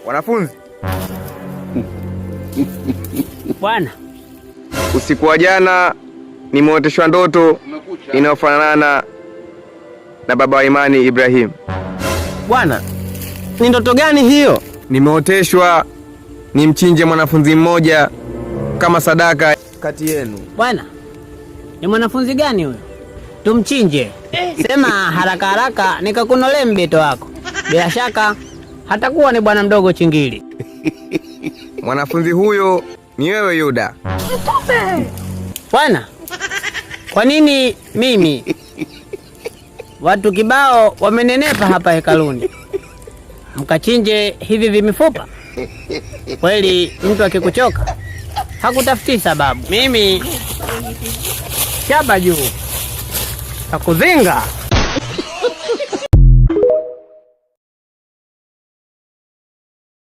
Wanafunzi. Bwana, usiku wa jana nimeoteshwa ndoto inayofanana na baba wa imani Ibrahim. Bwana, ni ndoto gani hiyo? Nimeoteshwa nimchinje mwanafunzi mmoja kama sadaka kati yenu. Bwana, ni mwanafunzi gani huyo? Tumchinje. Sema haraka haraka nikakunolee mbeto wako. Bila shaka hatakuwa ni bwana mdogo Chingili. Mwanafunzi huyo ni wewe Yuda. Bwana, kwa nini mimi? Watu kibao wamenenepa hapa hekaluni, mkachinje hivi vimifupa? Kweli mtu akikuchoka hakutafuti sababu. Mimi shaba juu takuzinga.